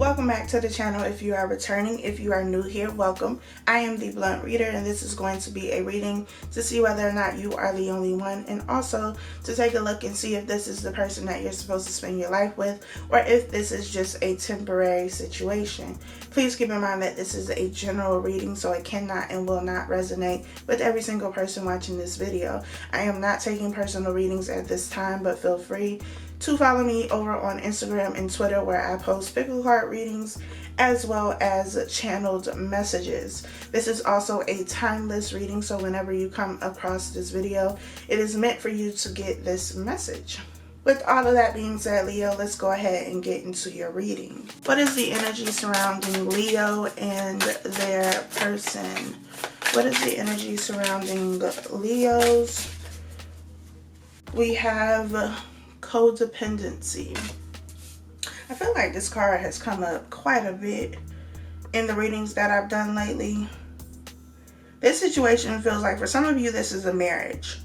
Welcome back to the channel. If you are returning, if you are new here, welcome. I am the Blunt Reader, and this is going to be a reading to see whether or not you are the only one, and also to take a look and see if this is the person that you're supposed to spend your life with, or if this is just a temporary situation. Please keep in mind that this is a general reading, so it cannot and will not resonate with every single person watching this video. I am not taking personal readings at this time, but feel free to follow me over on Instagram and Twitter, where I post pickle card readings as well as channeled messages. This is also a timeless reading, so whenever you come across this video, it is meant for you to get this message. With all of that being said, Leo, let's go ahead and get into your reading. What is the energy surrounding Leo and their person? What is the energy surrounding Leos? We have codependency. I feel like this card has come up quite a bit in the readings that I've done lately. This situation feels like for some of you this is a marriage.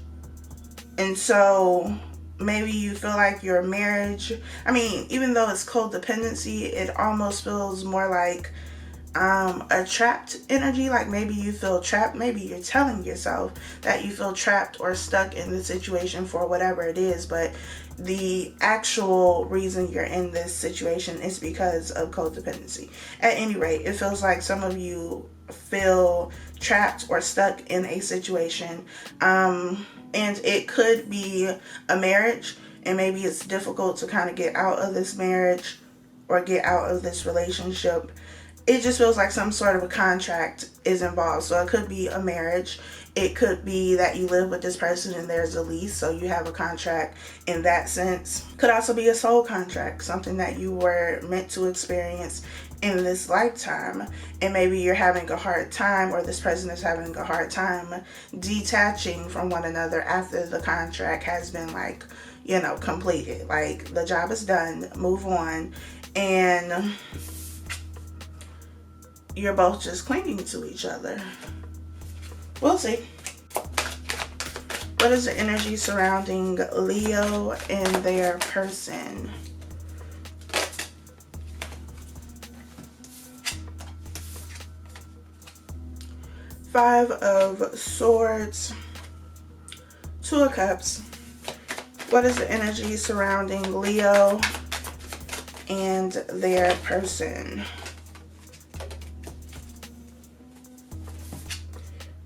And so maybe you feel like your marriage, even though it's codependency, it almost feels more like a trapped energy. Like maybe you feel trapped. Maybe you're telling yourself that you feel trapped or stuck in the situation for whatever it is, but the actual reason you're in this situation is because of codependency. At any rate, it feels like some of you feel trapped or stuck in a situation, and it could be a marriage, and maybe it's difficult to kind of get out of this marriage or get out of this relationship. It just feels like some sort of a contract is involved. So it could be a marriage. It could be that you live with this person and there's a lease, so you have a contract in that sense. Could also be a soul contract, something that you were meant to experience in this lifetime. And maybe you're having a hard time, or this person is having a hard time detaching from one another after the contract has been completed. Like the job is done, move on, and you're both just clinging to each other. We'll see. What is the energy surrounding Leo and their person? Five of Swords, Two of Cups. What is the energy surrounding Leo and their person?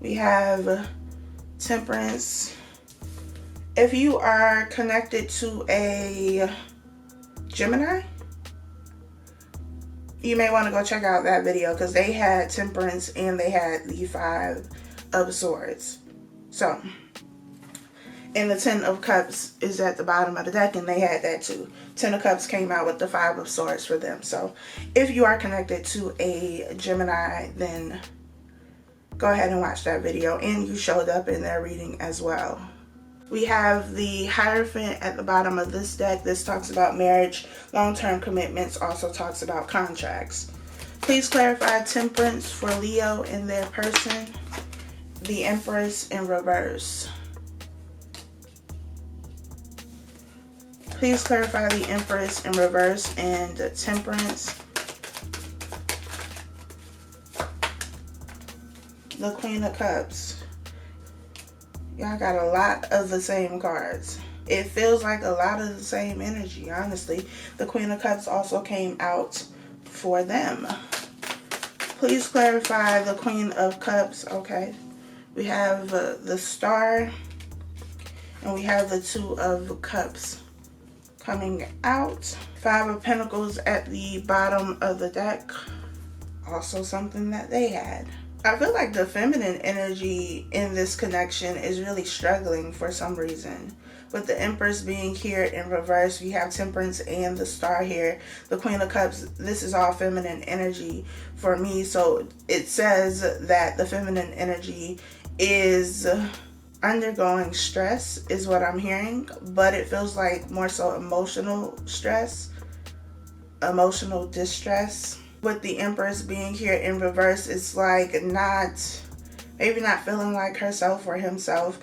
We have Temperance. If you are connected to a Gemini, you may want to go check out that video, because they had Temperance and they had the Five of Swords. So, and the Ten of Cups is at the bottom of the deck, and they had that too. Ten of Cups came out with the Five of Swords for them. So, if you are connected to a Gemini, then go ahead and watch that video, and you showed up in their reading as well. We have the Hierophant at the bottom of this deck. This talks about marriage, long-term commitments, also talks about contracts. Please clarify Temperance for Leo and their person. The Empress in reverse. Please clarify the Empress in reverse and Temperance. The Queen of Cups. Y'all got a lot of the same cards. It feels like a lot of the same energy, honestly. The Queen of Cups also came out for them. Please clarify the Queen of Cups. Okay. We have the Star, and we have the Two of Cups coming out. Five of Pentacles at the bottom of the deck. Also something that they had. I feel like the feminine energy in this connection is really struggling for some reason. With the Empress being here in reverse, we have Temperance and the Star here. The Queen of Cups, this is all feminine energy for me. So it says that the feminine energy is undergoing stress, is what I'm hearing. But it feels like more so emotional stress, emotional distress. With the Empress being here in reverse, it's like maybe not feeling like herself or himself.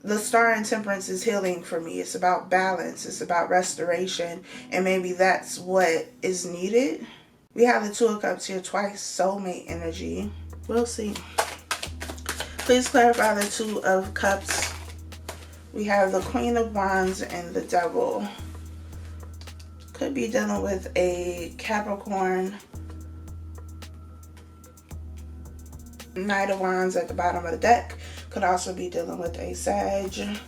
The Star in Temperance is healing for me. It's about balance. It's about restoration. And maybe that's what is needed. We have the Two of Cups here twice, soulmate energy. We'll see. Please clarify the Two of Cups. We have the Queen of Wands and the Devil. Could be dealing with a Capricorn. Knight of Wands at the bottom of the deck. Could also be dealing with a Sag.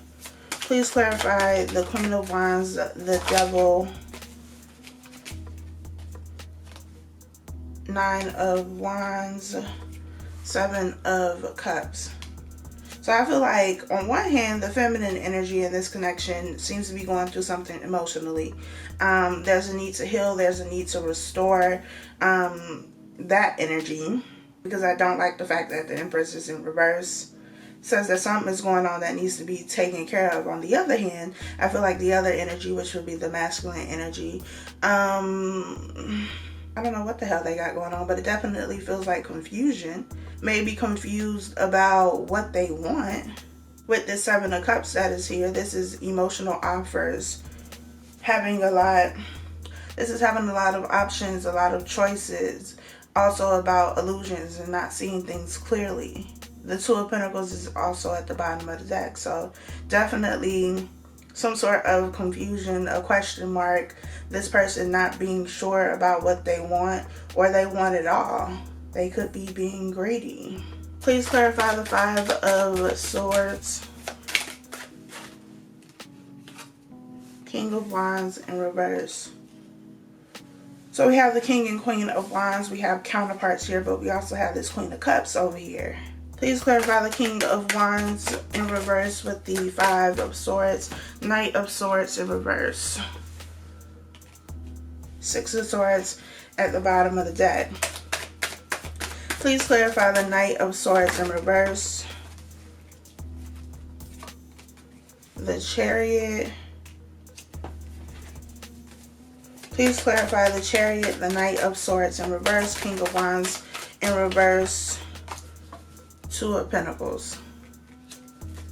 Please clarify the Queen of Wands, the Devil, Nine of Wands, Seven of Cups. So I feel like on one hand, the feminine energy in this connection seems to be going through something emotionally. There's a need to heal. There's a need to restore that energy, because I don't like the fact that the Empress is in reverse. It says that something is going on that needs to be taken care of. On the other hand, I feel like the other energy, which would be the masculine energy, I don't know what the hell they got going on, but it definitely feels like confusion. Maybe confused about what they want. With the Seven of Cups that is here, this is emotional offers. This is having a lot of options, a lot of choices. Also about illusions and not seeing things clearly. The Two of Pentacles is also at the bottom of the deck. So definitely some sort of confusion, a question mark. This person not being sure about what they want, or they want it all. They could be being greedy. Please clarify the Five of Swords, King of Wands in reverse. So we have the King and Queen of Wands. We have counterparts here, but we also have this Queen of Cups over here. Please clarify the King of Wands in reverse with the Five of Swords, Knight of Swords in reverse, Six of Swords at the bottom of the deck. Please clarify the Knight of Swords in reverse, the Chariot. Please clarify the Chariot, the Knight of Swords in reverse, King of Wands in reverse, Two of Pentacles.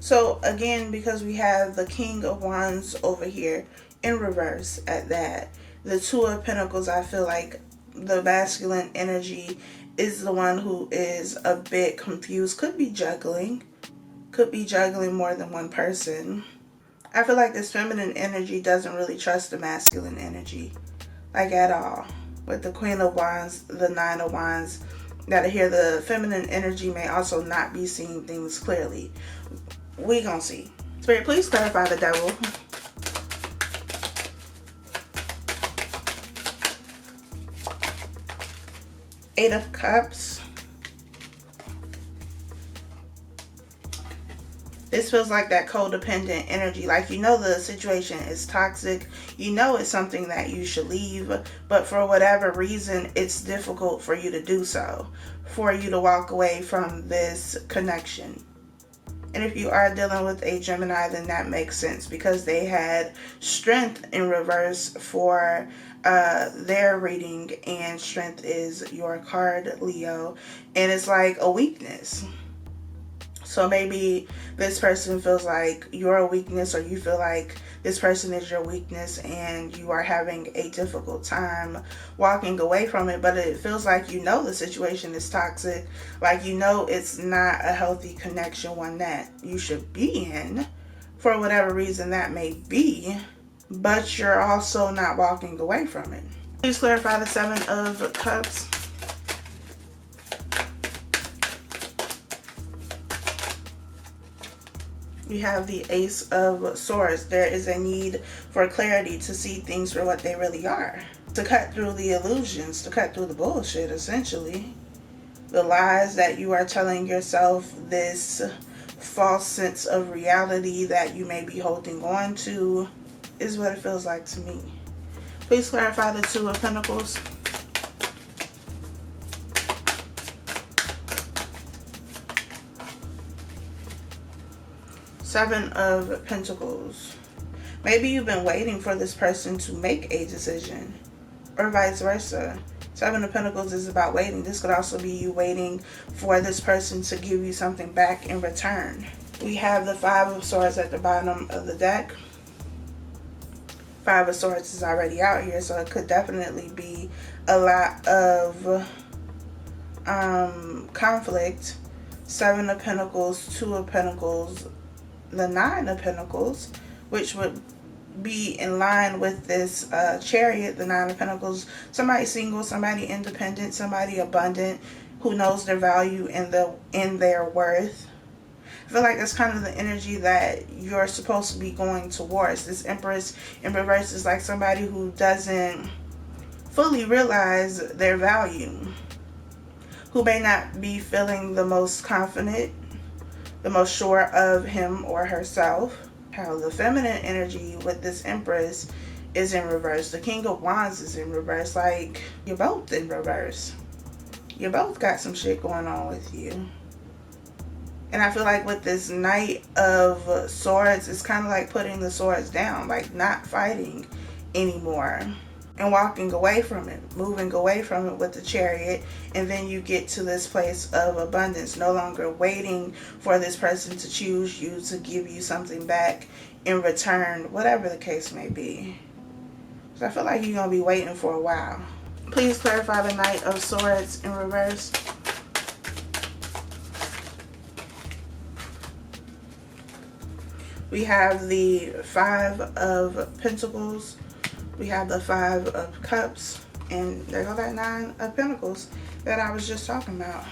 So again, because we have the King of Wands over here in reverse at that, the Two of Pentacles, I feel like the masculine energy is the one who is a bit confused. Could be juggling more than one person. I feel like this feminine energy doesn't really trust the masculine energy, like at all. With the Queen of Wands, the Nine of Wands that are here, the feminine energy may also not be seeing things clearly. We gonna see. Spirit, please clarify the Devil. Eight of Cups. This feels like that codependent energy. Like, you know the situation is toxic. You know it's something that you should leave. But for whatever reason, it's difficult for you to do so. For you to walk away from this connection. And if you are dealing with a Gemini, then that makes sense. Because they had Strength in reverse for their reading. And Strength is your card, Leo. And it's like a weakness. So maybe this person feels like you're a weakness, or you feel like this person is your weakness and you are having a difficult time walking away from it. But it feels like you know the situation is toxic. Like you know it's not a healthy connection, one that you should be in for whatever reason that may be. But you're also not walking away from it. Please clarify the Seven of Cups. You have the Ace of Swords. There is a need for clarity to see things for what they really are. To cut through the illusions, to cut through the bullshit, essentially. The lies that you are telling yourself, this false sense of reality that you may be holding on to, is what it feels like to me. Please clarify the Two of Pentacles. Seven of Pentacles. Maybe you've been waiting for this person to make a decision, or vice versa. Seven of Pentacles is about waiting. This could also be you waiting for this person to give you something back in return. We have the Five of Swords at the bottom of the deck. Five of Swords is already out here, so it could definitely be a lot of conflict. Seven of Pentacles, Two of Pentacles, the Nine of Pentacles, which would be in line with this Chariot, the Nine of Pentacles. Somebody single, somebody independent, somebody abundant, who knows their value and their worth. I feel like that's kind of the energy that you're supposed to be going towards. This Empress in reverse is like somebody who doesn't fully realize their value, who may not be feeling the most confident, the most sure of him or herself. How the feminine energy with this Empress is in reverse. The King of Wands is in reverse. Like, you're both in reverse. You both got some shit going on with you. And I feel like with this Knight of Swords, it's kind of like putting the swords down, like not fighting anymore and walking away from it, moving away from it with the Chariot. And then you get to this place of abundance, no longer waiting for this person to choose you, to give you something back in return, whatever the case may be. So I feel like you're going to be waiting for a while. Please clarify the Knight of Swords in reverse. We have the Five of Pentacles. We have the Five of Cups. And there go that Nine of Pentacles that I was just talking about.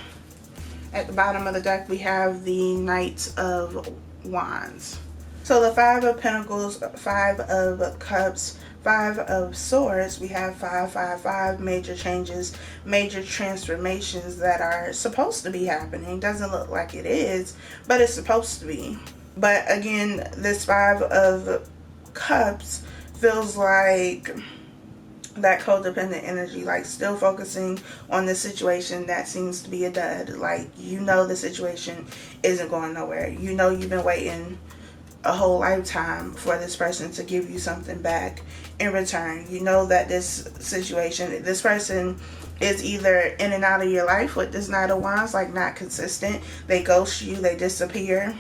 At the bottom of the deck, we have the Knight of Wands. So the Five of Pentacles, Five of Cups, Five of Swords, we have 555, major changes, major transformations that are supposed to be happening. Doesn't look like it is, but it's supposed to be. But again, this Five of Cups feels like that codependent energy, like still focusing on the situation that seems to be a dud. Like, you know the situation isn't going nowhere. You know you've been waiting a whole lifetime for this person to give you something back in return. You know that this situation, this person is either in and out of your life with this Knight of Wands, like not consistent. They ghost you, they disappear.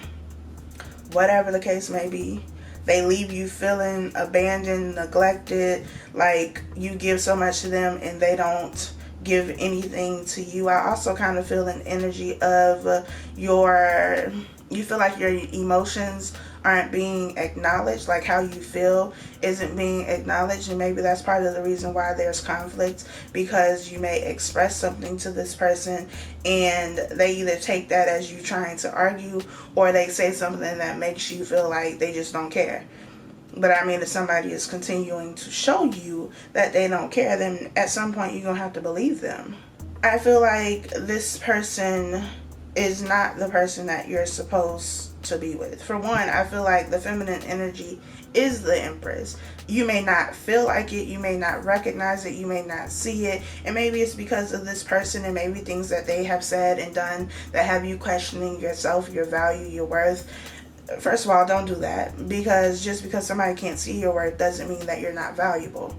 Whatever the case may be, they leave you feeling abandoned, neglected, like you give so much to them and they don't give anything to you. I also kind of feel an energy of you feel like your emotions aren't being acknowledged, like how you feel isn't being acknowledged. And maybe that's part of the reason why there's conflict, because you may express something to this person and they either take that as you trying to argue, or they say something that makes you feel like they just don't care. But I mean, if somebody is continuing to show you that they don't care, then at some point you're gonna have to believe them. I feel like this person is not the person that you're supposed to be with. For one, I feel like the feminine energy is the Empress. You may not feel like it, you may not recognize it, you may not see it, and maybe it's because of this person and maybe things that they have said and done that have you questioning yourself, your value, your worth. First of all, don't do that, because just because somebody can't see your worth doesn't mean that you're not valuable.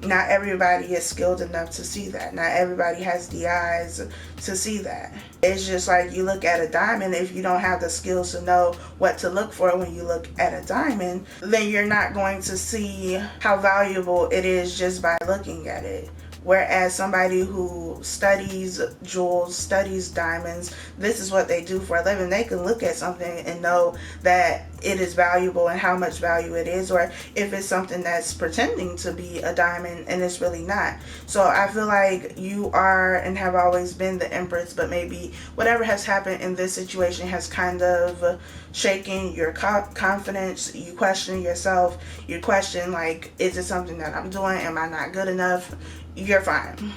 Not everybody is skilled enough to see that. Not everybody has the eyes to see that. It's just like you look at a diamond. If you don't have the skills to know what to look for when you look at a diamond, then you're not going to see how valuable it is just by looking at it. Whereas somebody who studies jewels, studies diamonds, this is what they do for a living, they can look at something and know that it is valuable and how much value it is, or if it's something that's pretending to be a diamond and it's really not. So I feel like you are and have always been the Empress, but maybe whatever has happened in this situation has kind of shaken your confidence. You question yourself. You question, like, is it something that I'm doing? Am I not good enough? You're fine.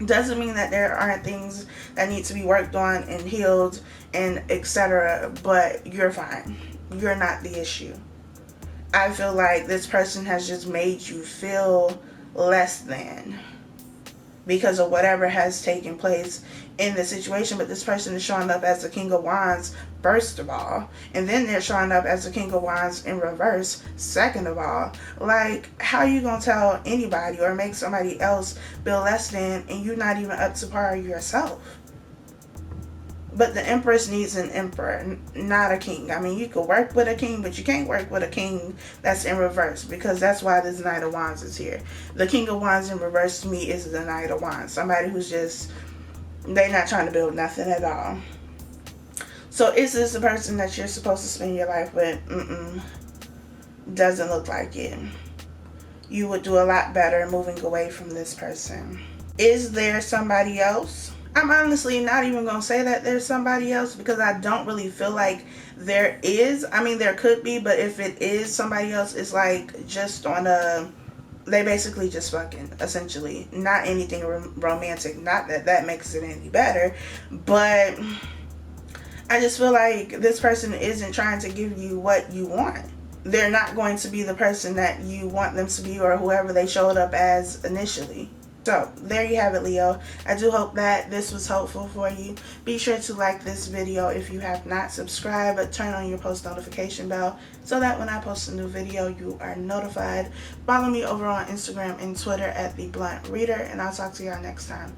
Doesn't mean that there aren't things that need to be worked on and healed and etc., but you're fine. You're not the issue. I feel like this person has just made you feel less than because of whatever has taken place in the situation. But this person is showing up as the King of Wands, first of all, and then they're showing up as the King of Wands in reverse, second of all. Like, how you gonna tell anybody or make somebody else feel less than and you're not even up to par yourself? But the Empress needs an emperor, not a king. I mean, you could work with a king, but you can't work with a king that's in reverse, because that's why this Knight of Wands is here. The King of Wands in reverse to me is the Knight of Wands. Somebody who's just, they're not trying to build nothing at all. So is this the person that you're supposed to spend your life with? Doesn't look like it. You would do a lot better moving away from this person. Is there somebody else? I'm honestly not even going to say that there's somebody else, because I don't really feel like there is. I mean, there could be, but if it is somebody else, it's like just on a, they basically just fucking, essentially. Not anything romantic. Not that that makes it any better, but I just feel like this person isn't trying to give you what you want. They're not going to be the person that you want them to be, or whoever they showed up as initially. So there you have it, Leo. I do hope that this was helpful for you. Be sure to like this video if you have not. Subscribe, but turn on your post notification bell so that when I post a new video, you are notified. Follow me over on Instagram and Twitter at thebluntreader, and I'll talk to y'all next time.